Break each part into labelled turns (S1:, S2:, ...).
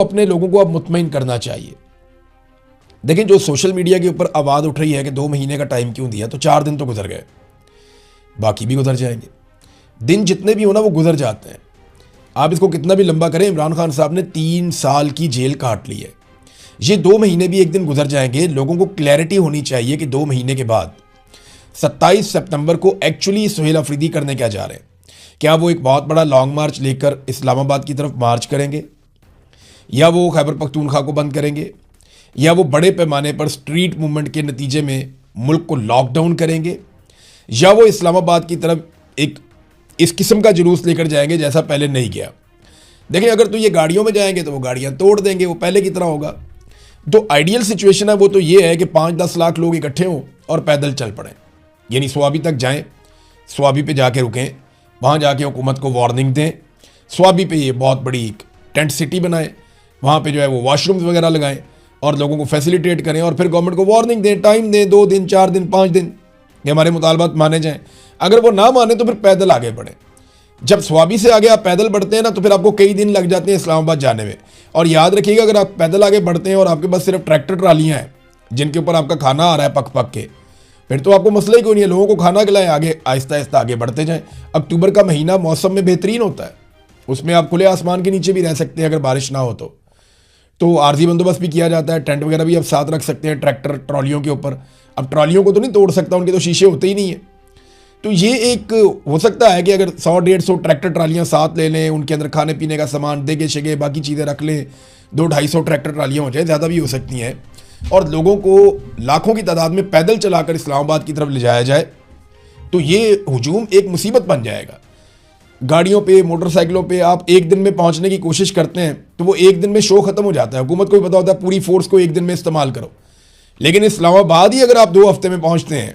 S1: अपने लोगों को अब मुतमईन करना चाहिए। देखें, जो सोशल मीडिया के ऊपर आवाज़ उठ रही है कि 2 महीने का टाइम क्यों दिया, तो 4 दिन तो गुजर गए, बाकी भी गुजर जाएंगे। दिन जितने भी हो ना वो गुजर जाते हैं। आप इसको कितना भी लंबा करें, इमरान खान साहब ने 3 साल की जेल काट ली है। ये 2 महीने भी एक दिन गुजर जाएंगे। लोगों को क्लैरिटी होनी चाहिए कि 2 महीने के बाद 27 सितंबर को एक्चुअली सुहेल अफरीदी करने क्या जा रहे हैं। क्या वो एक बहुत बड़ा लॉन्ग मार्च लेकर इस्लामाबाद की तरफ मार्च करेंगे, या वो खैबर पख्तूनख्वा को बंद करेंगे, या वो बड़े पैमाने पर स्ट्रीट मूवमेंट के नतीजे में मुल्क को लॉकडाउन करेंगे, या वो इस्लामाबाद की तरफ एक इस किस्म का जुलूस लेकर जाएंगे जैसा पहले नहीं गया। देखिए, अगर तो ये गाड़ियों में जाएंगे तो वो गाड़ियां तोड़ देंगे, वो पहले की तरह होगा। तो आइडियल सिचुएशन है वो तो ये है कि 5-10 लाख लोग इकट्ठे हों और पैदल चल पड़ें, यानी स्वाबी तक जाएं, स्वाबी पे जाके रुकें, वहाँ जाके हुकूमत को वार्निंग दें, स्वाबी पे ये बहुत बड़ी एक टेंट सिटी बनाएं, वहाँ पे जो है वो वॉशरूम्स वगैरह लगाएं और लोगों को फैसिलिटेट करें, और फिर गवर्नमेंट को वार्निंग दें, टाइम दें, 2 दिन, 4 दिन, 5 दिन कि हमारे मुतालबात माने जाएं। अगर वो ना माने तो फिर पैदल आगे बढ़ें। जब स्वाबी से आगे आप पैदल बढ़ते हैं ना, तो फिर आपको कई दिन लग जाते हैं इस्लामाबाद जाने में। और याद रखिएगा, अगर आप पैदल आगे बढ़ते हैं और आपके पास सिर्फ ट्रैक्टर ट्रालियाँ हैं जिनके ऊपर आपका खाना आ रहा है पक पक के, फिर तो आपको मसला ही क्यों नहीं है, लोगों को खाना खिलाएं, आगे आहिस्ता आहिस्ता आगे बढ़ते जाएं। अक्टूबर का महीना मौसम में बेहतरीन होता है, उसमें आप खुले आसमान के नीचे भी रह सकते हैं अगर बारिश ना हो तो आर्जी बंदोबस्त भी किया जाता है, टेंट वगैरह भी आप साथ रख सकते हैं ट्रैक्टर ट्रॉलियों के ऊपर। अब ट्रॉलियों को तो नहीं तोड़ सकता, उनके तो शीशे होते ही नहीं है। तो ये एक हो सकता है कि अगर 100-150 ट्रैक्टर ट्रालियाँ साथ ले लें, उनके अंदर खाने पीने का सामान, देगे शेगे, बाकी चीज़ें रख लें, 200-250 ट्रैक्टर ट्रालियाँ हो जाए, ज़्यादा भी हो सकती हैं, और लोगों को लाखों की तादाद में पैदल चलाकर इस्लामाबाद की तरफ ले जाया जाए, तो ये हुजूम एक मुसीबत बन जाएगा। गाड़ियों पे, मोटरसाइकिलों पे आप एक दिन में पहुंचने की कोशिश करते हैं तो वो एक दिन में शो खत्म हो जाता है। हुकूमत को भी पता होता है पूरी फोर्स को एक दिन में इस्तेमाल करो, लेकिन इस्लामाबाद ही अगर आप 2 हफ्ते में पहुंचते हैं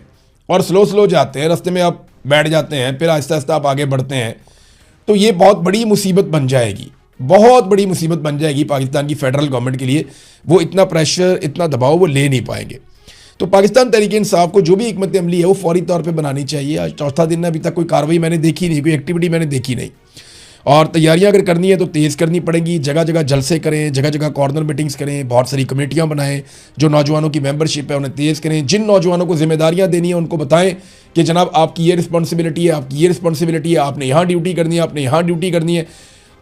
S1: और स्लो स्लो जाते हैं, रास्ते में आप बैठ जाते हैं, फिर आहिस्ता आहिस्ता आप आगे बढ़ते हैं, तो ये बहुत बड़ी मुसीबत बन जाएगी, बहुत बड़ी मुसीबत बन जाएगी पाकिस्तान की फेडरल गवर्नमेंट के लिए। वो इतना प्रेशर, इतना दबाव वो ले नहीं पाएंगे। तो पाकिस्तान तहरीक-ए-इंसाफ को जो भी हिकमत अमली है वो फौरी तौर पे बनानी चाहिए। आज चौथा दिन है, अभी तक कोई कार्रवाई मैंने देखी नहीं, कोई एक्टिविटी मैंने देखी नहीं। और तैयारियां अगर करनी है तो तेज़ करनी पड़ेगी। जगह जगह जलसे करें, जगह जगह कॉर्नर मीटिंग्स करें, बहुत सारी कमेटियां बनाएं, जो नौजवानों की मेंबरशिप है उन्हें तेज़ करें। जिन नौजवानों को जिम्मेदारियां देनी है उनको बताएं कि जनाब आपकी ये रिस्पॉन्सिबिलिटी है, आपकी ये रिस्पॉन्सिबिलिटी है, आपने यहाँ ड्यूटी करनी है, आपने यहाँ ड्यूटी करनी है।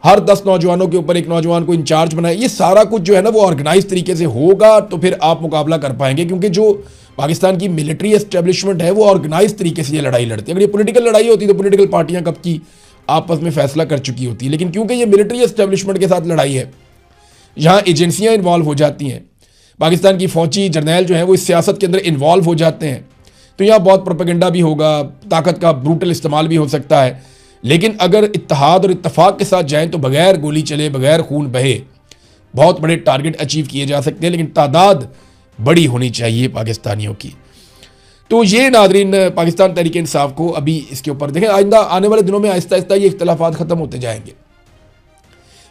S1: हर 10 नौजवानों के ऊपर एक नौजवान को इंचार्ज बनाए। ये सारा कुछ जो है ना वो ऑर्गेनाइज तरीके से होगा तो फिर आप मुकाबला कर पाएंगे, क्योंकि जो पाकिस्तान की मिलिट्री एस्टेब्लिशमेंट है वो ऑर्गेनाइज तरीके से ये लड़ाई लड़ती है। अगर ये पॉलिटिकल लड़ाई होती तो पॉलिटिकल पार्टियां कब की आपस में फैसला कर चुकी होती, लेकिन क्योंकि ये मिलिट्री एस्टेब्लिशमेंट के साथ लड़ाई है, यहाँ एजेंसियां इन्वॉल्व हो जाती हैं, पाकिस्तान की फौजी जर्नैल जो है वो इस सियासत के अंदर इन्वॉल्व हो जाते हैं, तो यहाँ बहुत प्रोपेगेंडा भी होगा, ताकत का ब्रूटल इस्तेमाल भी हो सकता है। लेकिन अगर इत्तेहाद और इत्तफाक के साथ जाएं तो बगैर गोली चले, बगैर खून बहे बहुत बड़े टारगेट अचीव किए जा सकते हैं, लेकिन तादाद बड़ी होनी चाहिए पाकिस्तानियों की। तो ये नादरीन, पाकिस्तान तहरीक इंसाफ को अभी इसके ऊपर देखें, आइंदा आने वाले दिनों में आहिस्ता आहिस्ता ये इख्तलाफात ख़त्म होते जाएंगे।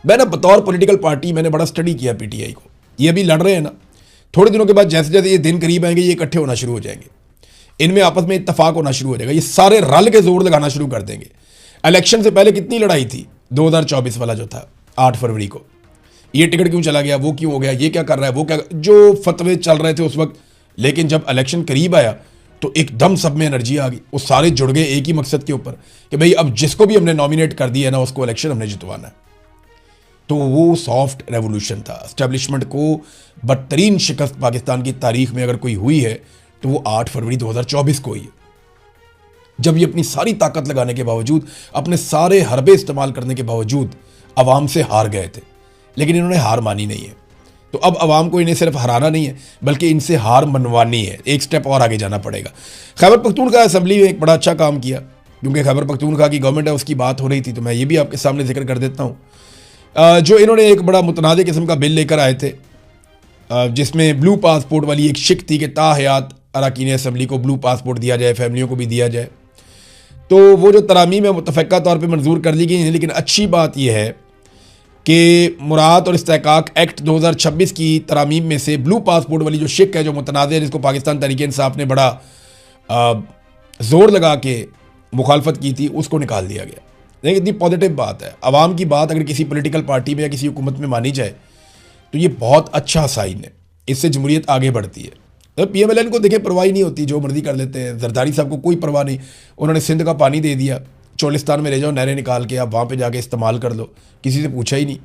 S1: मैंने बतौर पॉलिटिकल पार्टी मैंने बड़ा स्टडी किया पीटीआई को। ये अभी लड़ रहे हैं ना, थोड़े दिनों के बाद जैसे जैसे ये दिन करीब आएंगे ये इकट्ठे होना शुरू हो जाएंगे, इनमें आपस में इत्तफाक होना शुरू हो जाएगा, ये सारे रल के जोर लगाना शुरू कर देंगे। इलेक्शन से पहले कितनी लड़ाई थी, 2024 वाला जो था 8 फरवरी को, ये टिकट क्यों चला गया, वो क्यों हो गया, ये क्या कर रहा है, वो क्या, जो फतवे चल रहे थे उस वक्त। लेकिन जब इलेक्शन करीब आया तो एकदम सब में एनर्जी आ गई, वो सारे जुड़ गए एक ही मकसद के ऊपर कि भाई अब जिसको भी हमने नॉमिनेट कर दिया है ना उसको इलेक्शन हमने जितवाना है। तो वो सॉफ्ट रेवोल्यूशन था। एस्टेब्लिशमेंट को बदतरीन शिकस्त पाकिस्तान की तारीख में अगर कोई हुई है तो वो 8 फरवरी 2024 को हुई है, जब ये अपनी सारी ताकत लगाने के बावजूद, अपने सारे हरबे इस्तेमाल करने के बावजूद अवाम से हार गए थे। लेकिन इन्होंने हार मानी नहीं है, तो अब अवाम को इन्हें सिर्फ हराना नहीं है बल्कि इनसे हार मनवानी है, एक स्टेप और आगे जाना पड़ेगा। खैबर पख्तूनख्वा असम्बली में एक बड़ा अच्छा काम किया, क्योंकि खैबर पख्तूनख्वा की गवर्नमेंट है उसकी बात हो रही थी, तो मैं ये भी आपके सामने जिक्र कर देता हूँ। जो इन्होंने एक बड़ा मुतनाज़ किस्म का बिल लेकर आए थे, जिसमें ब्लू पासपोर्ट वाली एक शिक थी कि ताहयात अरकान असम्बली को ब्लू पासपोर्ट दिया जाए, फैमिलियों को भी दिया जाए। तो वो जो तरामीम है मुतफ़क्का तौर पे मंजूर कर ली गई हैं, लेकिन अच्छी बात यह है कि मुराद और इस्तेहकाक एक्ट 2026 की तरामीम में से ब्लू पासपोर्ट वाली जो शिक है, जो मुतनाज़ है, जिसको पाकिस्तान तहरीक इंसाफ ने बड़ा ज़ोर लगा के मुखालफत की थी, उसको निकाल दिया गया। देखिए, इतनी पॉजिटिव बात है। अवाम की बात अगर किसी पॉलिटिकल पार्टी में या किसी हुकूमत में मानी जाए तो ये बहुत अच्छा साइन है, इससे जमहूरियत आगे बढ़ती है। तो PMLN को देखें परवाह नहीं होती, जो मर्जी कर लेते हैं। जरदारी साहब को कोई परवाह नहीं, उन्होंने सिंध का पानी दे दिया, चोलिस्तान में ले जाओ नहरें निकाल के, आप वहाँ पे जाके इस्तेमाल कर लो, किसी से पूछा ही नहीं।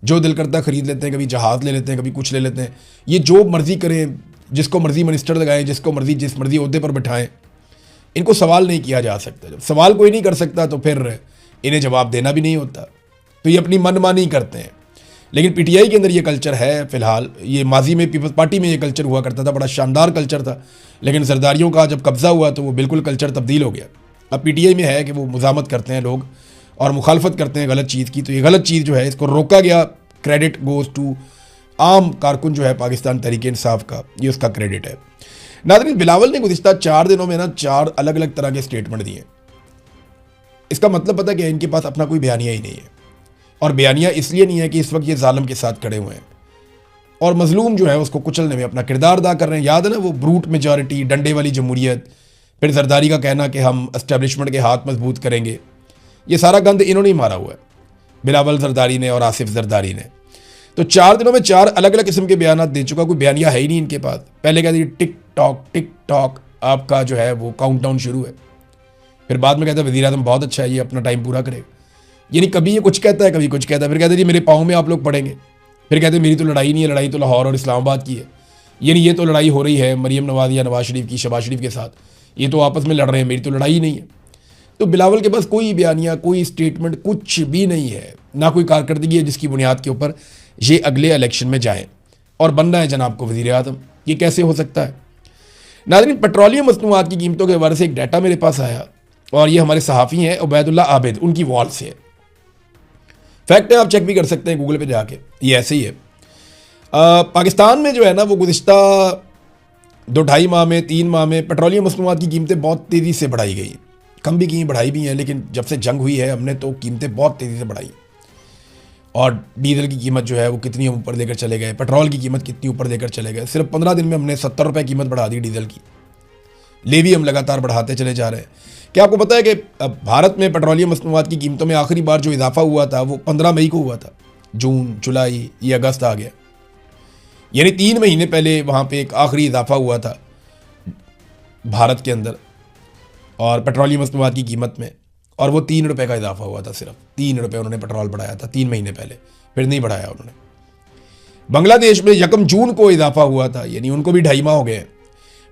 S1: जो दिल करता खरीद लेते हैं, कभी जहाज़ ले लेते हैं, कभी कुछ ले लेते हैं। ये जो मर्जी करें, जिसको मर्जी मिनिस्टर लगाएं, जिसको मर्जी जिस मर्जी ओहदे पर बिठाएं, इनको सवाल नहीं किया जा सकता। जब सवाल कोई नहीं कर सकता तो फिर इन्हें जवाब देना भी नहीं होता, तो ये अपनी मनमानी करते हैं। लेकिन PTI के अंदर ये कल्चर है फ़िलहाल। ये माजी में पीपल्स पार्टी में ये कल्चर हुआ करता था, बड़ा शानदार कल्चर था, लेकिन जरदारियों का जब कब्ज़ा हुआ तो वो बिल्कुल कल्चर तब्दील हो गया। अब PTI में है कि वो मुज़ामत करते हैं लोग और मुखालफत करते हैं गलत चीज़ की, तो ये गलत चीज़ जो है इसको रोका गया। क्रेडिट गोज़ टू आम कारकुन जो है पाकिस्तान तहरीक-ए-इंसाफ का, ये उसका क्रेडिट है। नाज़रीन, बिलावल ने गुज़िश्ता 4 दिनों में ना 4 अलग अलग तरह के स्टेटमेंट दिए। इसका मतलब पता क्या है, इनके पास अपना कोई बयानिया ही नहीं है। और बयानिया इसलिए नहीं है कि इस वक्त ये जालिम के साथ खड़े हुए हैं और मजलूम जो है उसको कुचलने में अपना किरदार अदा कर रहे हैं। याद है ना वो ब्रूट मेजॉरिटी, डंडे वाली जमहूरियत, फिर जरदारी का कहना कि हम एस्टेब्लिशमेंट के हाथ मजबूत करेंगे। ये सारा गंद इन्होंने ही मारा हुआ है, बिलावल जरदारी ने और आसिफ जरदारी ने। तो 4 दिनों में 4 अलग अलग किस्म के बयान दे चुका, कोई बयानिया है ही नहीं इनके पास। पहले कहते टिक टॉक आपका जो है वो काउंटडाउन शुरू है, फिर बाद में कहता है वज़ीर आज़म बहुत अच्छा है, ये अपना टाइम पूरा करेगा। यानी कभी ये कुछ कहता है, कभी कुछ कहता है, फिर कहते हैं जी मेरे पाँव में आप लोग पड़ेंगे, फिर कहते हैं मेरी तो लड़ाई नहीं है, लड़ाई तो लाहौर और इस्लामाबाद की है। यानी ये तो लड़ाई हो रही है मरीम नवाज या नवाज शरीफ की, शहबाज शरीफ के साथ, ये तो आपस में लड़ रहे हैं, मेरी तो लड़ाई ही नहीं है। तो बिलावल के पास कोई बयानिया, कोई स्टेटमेंट, कुछ भी नहीं है, ना कोई कारकर्दगी है जिसकी बुनियाद के ऊपर ये अगले इलेक्शन में जाएँ और बनना है जनाब को वज़ीर आज़म। ये कैसे हो सकता है? नाज़रीन, पेट्रोलियम मसनूआत की कीमतों के हवाले से एक डाटा मेरे पास आया और ये हमारे सहाफ़ी हैं उबैदुल्ला आबिद, उनकी वॉल से है। फैक्ट है, आप चेक भी कर सकते हैं गूगल पे जाके, ये ऐसे ही है। पाकिस्तान में जो है ना वो गुज़िश्ता 2-2.5 माह में, 3 माह में पेट्रोलियम मसनूआत की कीमतें बहुत तेज़ी से बढ़ाई गई, कम भी की, बढ़ाई भी हैं, लेकिन जब से जंग हुई है हमने तो कीमतें बहुत तेज़ी से बढ़ाई। और डीजल की कीमत जो है वो कितनी ऊपर लेकर चले गए, पेट्रोल की कीमत कितनी ऊपर लेकर चले गए। सिर्फ 15 दिन में हमने 70 रुपये कीमत बढ़ा दी डीजल की। लेवी हम लगातार बढ़ाते चले जा रहे हैं। क्या आपको पता है कि भारत में पेट्रोलियम मसनूआत की कीमतों में आखिरी बार जो इजाफा हुआ था वो 15 मई को हुआ था। जून, जुलाई, ये अगस्त आ गया, यानी 3 महीने पहले वहाँ पे एक आखिरी इजाफा हुआ था भारत के अंदर और पेट्रोलियम मसनूआत की कीमत में, और वो 3 रुपये का इजाफा हुआ था। सिर्फ 3 रुपये उन्होंने पेट्रोल बढ़ाया था 3 महीने पहले, फिर नहीं बढ़ाया उन्होंने। बांग्लादेश में 1 जून को इजाफा हुआ था, यानी उनको भी 2.5 माह हो गए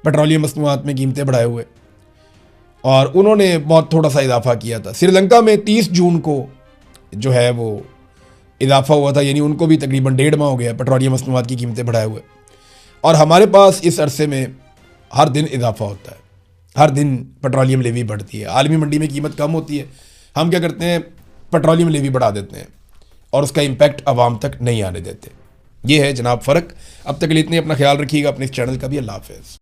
S1: पेट्रोलियम मसनूआत में कीमतें बढ़ाए हुए, और उन्होंने बहुत थोड़ा सा इजाफा किया था। श्रीलंका में 30 जून को जो है वो इजाफा हुआ था, यानी उनको भी तकरीबन 1.5 माह हो गया पेट्रोलियम मसनूआत की कीमतें बढ़ाए हुए। और हमारे पास इस अरसे में हर दिन इजाफा होता है, हर दिन पेट्रोलियम लेवी बढ़ती है। आलमी मंडी में कीमत कम होती है, हम क्या करते हैं, पेट्रोलियम लेवी बढ़ा देते हैं और उसका इम्पैक्ट आवाम तक नहीं आने देते। ये है जनाब फ़र्क। अब तक के लिए इतने, अपना ख्याल रखिएगा, अपने इस चैनल का भी। अल्लाह हाफ़िज़।